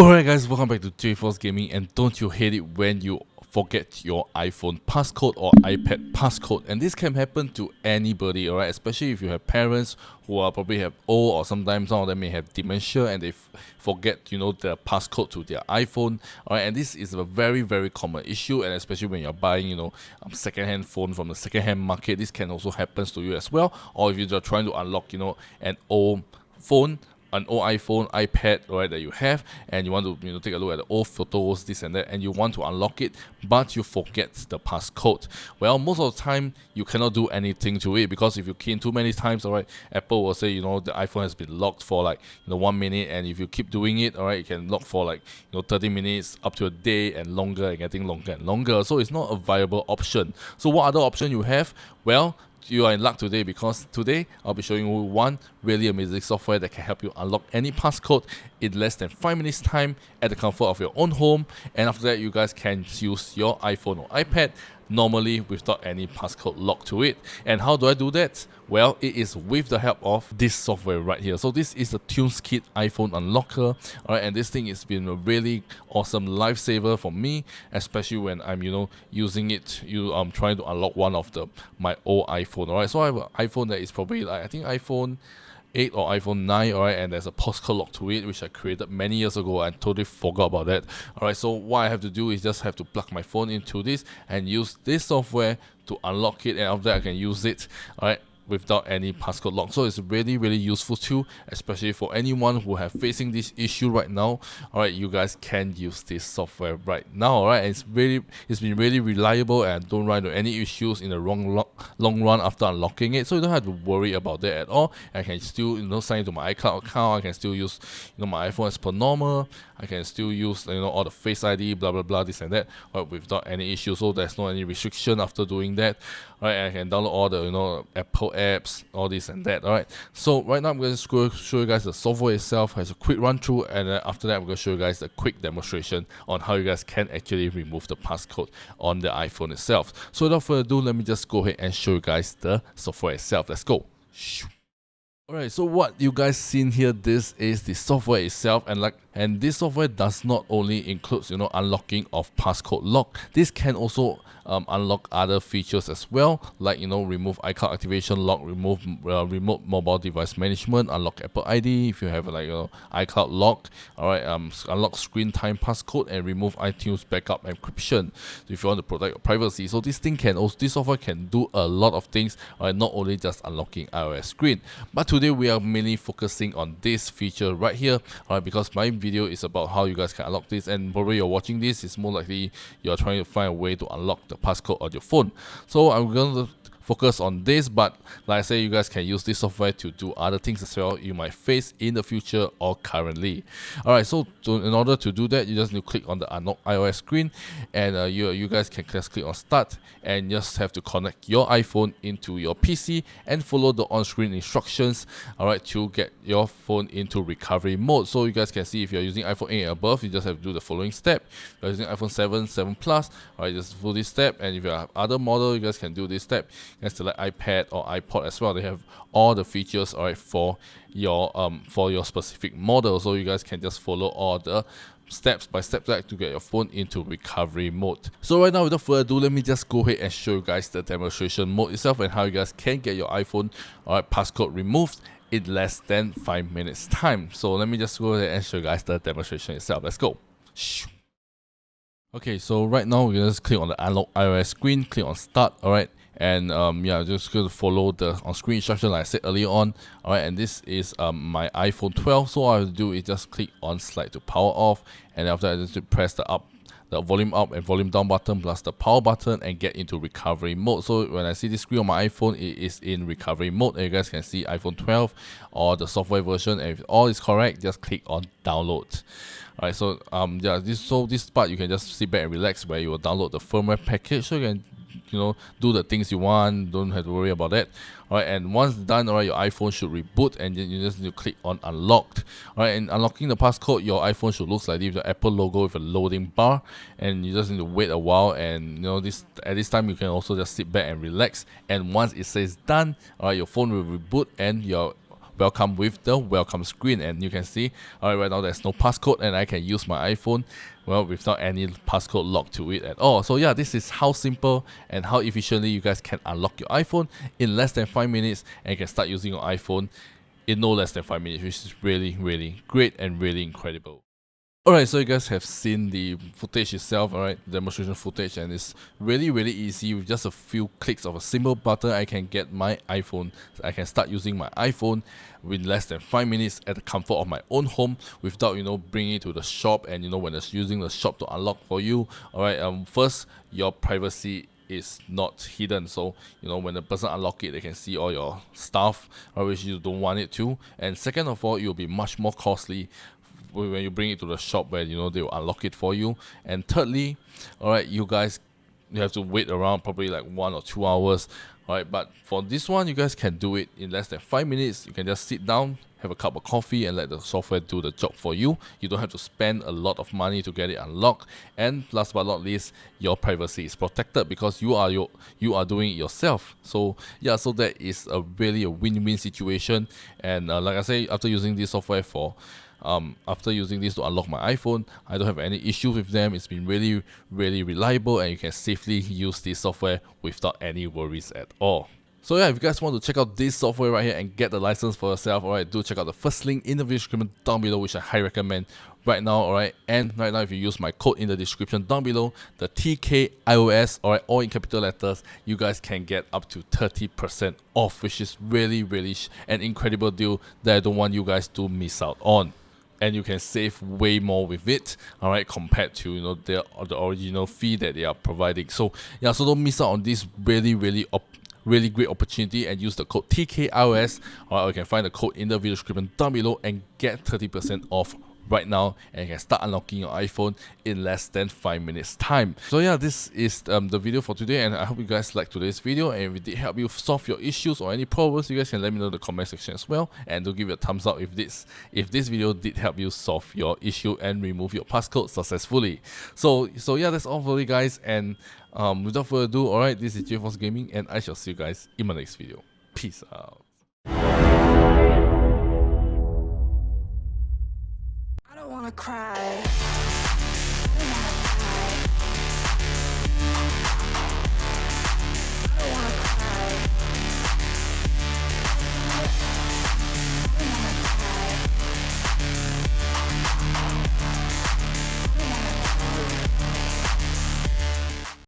Alright guys, welcome back to 𝖩force Gaming, and don't you hate it when you forget your iPhone passcode or iPad passcode? And this can happen to anybody, alright, especially if you have parents who are probably have old, or sometimes some of them may have dementia and they forget the passcode to their iPhone, alright. And this is a very common issue, and especially when you're buying second-hand phone from the second-hand market, this can also happen to you as well. Or if you're trying to unlock an old phone, an old iPhone, iPad, right, that you have, and you want to take a look at the old photos, this and that, and you want to unlock it, but you forget the passcode. Well, most of the time you cannot do anything to it, because if you key in too many times, alright, Apple will say the iPhone has been locked for like 1 minute, and if you keep doing it, alright, it can lock for like 30 minutes up to a day and longer, and getting longer and longer. So it's not a viable option. So what other option you have? Well, you are in luck today, because today I'll be showing you one really amazing software that can help you unlock any passcode in less than 5 minutes time at the comfort of your own home. And after that, you guys can use your iPhone or iPad normally without any passcode locked to it. And how do I do that? Well, it is with the help of this software right here. So this is the TunesKit iPhone unlocker, alright, and this thing has been a really awesome lifesaver for me, especially when I'm using it. I'm trying to unlock one of my old iPhone, alright. So I have an iPhone that is probably like, I think iPhone 8 or iPhone 9, alright, and there's a passcode lock to it, which I created many years ago. I totally forgot about that. Alright, so what I have to do is just have to plug my phone into this and use this software to unlock it, and after that I can use it, alright, without any passcode lock. So it's really useful too, especially for anyone who have facing this issue right now. Alright, you guys can use this software right now. Alright, it's been really reliable and don't run into any issues in the long run after unlocking it. So you don't have to worry about that at all. I can still sign into my iCloud account. I can still use my iPhone as per normal. I can still use all the Face ID, blah blah blah, this and that, right, without any issues. So there's no any restriction after doing that. Right, and I can download all the Apple apps, all this and that. Alright, so right now I'm going to show you guys the software itself as a quick run through, and then after that I'm going to show you guys a quick demonstration on how you guys can actually remove the passcode on the iPhone itself. So without further ado, let me just go ahead and show you guys the software itself. Let's go. Alright, so what you guys seen here, this is the software itself, and this software does not only include unlocking of passcode lock. This can also unlock other features as well, like remove iCloud activation lock, remove remote mobile device management, unlock Apple ID if you have like iCloud lock, alright, unlock screen time passcode, and remove iTunes backup encryption if you want to protect your privacy. So this software can do a lot of things, alright, not only just unlocking iOS screen. But today we are mainly focusing on this feature right here, alright, because my video is about how you guys can unlock this, and probably you're watching this, it's more likely you're trying to find a way to unlock the passcode on your phone. So I'm going to focus on this, but like I say, you guys can use this software to do other things as well you might face in the future or currently. Alright, so in order to do that, you just need to click on the unlock iOS screen, and you guys can just click on start, and just have to connect your iPhone into your PC and follow the on-screen instructions, alright, to get your phone into recovery mode. So you guys can see if you're using iPhone 8 and above, you just have to do the following step. If you're using iPhone 7 Plus, alright, just do this step, and if you have other model, you guys can do this step. You can select iPad or iPod as well. They have all the features, alright, for your specific model. So you guys can just follow all the step by step to get your phone into recovery mode. So right now, without further ado, let me just go ahead and show you guys the demonstration mode itself, and how you guys can get your iPhone passcode removed in less than 5 minutes time. So let me just go ahead and show you guys the demonstration itself. Let's go. Okay, so right now we just click on the unlock iOS screen, click on start, alright, and yeah, just going to follow the on-screen instruction like I said earlier on. Alright, and this is my iPhone 12. So all I have to do is just click on slide to power off, and after that, just press the volume up and volume down button plus the power button, and get into recovery mode. So when I see this screen on my iPhone, it is in recovery mode, and you guys can see iPhone 12 or the software version, and if all is correct, just click on download. Alright, so yeah, this part you can just sit back and relax, where you will download the firmware package, so you can do the things you want, don't have to worry about that. Alright, and once done, alright, your iPhone should reboot, and then you just need to click on unlocked. Alright, and unlocking the passcode, your iPhone should look like this, the Apple logo with a loading bar, and you just need to wait a while, and at this time you can also just sit back and relax, and once it says done, alright, your phone will reboot, and your welcome with the welcome screen. And you can see, alright, right now there's no passcode and I can use my iPhone, well, without any passcode locked to it at all. So yeah, this is how simple and how efficiently you guys can unlock your iPhone in less than 5 minutes, and you can start using your iPhone in no less than 5 minutes, which is really, really great and really incredible. Alright, so you guys have seen the footage itself, alright, demonstration footage, and it's really, really easy. With just a few clicks of a simple button, I can get my iPhone. I can start using my iPhone in less than 5 minutes at the comfort of my own home without, bringing it to the shop, and, when it's using the shop to unlock for you. Alright, first, your privacy is not hidden, so when the person unlock it, they can see all your stuff, which you don't want it to. And second of all, it will be much more costly when you bring it to the shop where they will unlock it for you. And thirdly, alright, you have to wait around probably like 1 or 2 hours. Alright, but for this one, you guys can do it in less than 5 minutes. You can just sit down, have a cup of coffee, and let the software do the job for you. You don't have to spend a lot of money to get it unlocked. And last but not least, your privacy is protected because you are doing it yourself. So yeah, so that is really a win-win situation. And like I say, after using this software after using this to unlock my iPhone, I don't have any issues with them. It's been really, really reliable, and you can safely use this software without any worries at all. So yeah, if you guys want to check out this software right here and get the license for yourself, alright, do check out the first link in the video description down below, which I highly recommend right now, alright. And right now, if you use my code in the description down below, the TKIOS, alright, all in capital letters, you guys can get up to 30% off, which is really, really an incredible deal that I don't want you guys to miss out on. And you can save way more with it, alright, compared to the original fee that they are providing. So yeah, so don't miss out on this really great opportunity, and use the code TKIOS. Alright, you can find the code in the video description down below and get 30% off right now, and you can start unlocking your iPhone in less than 5 minutes time. So yeah, this is the video for today, and I hope you guys liked today's video. And if it did help you solve your issues or any problems, you guys can let me know in the comment section as well, and do give it a thumbs up if this video did help you solve your issue and remove your passcode successfully. So yeah, that's all for you guys, and without further ado, alright, this is 𝖩 Gaming, and I shall see you guys in my next video. Peace out. Cry.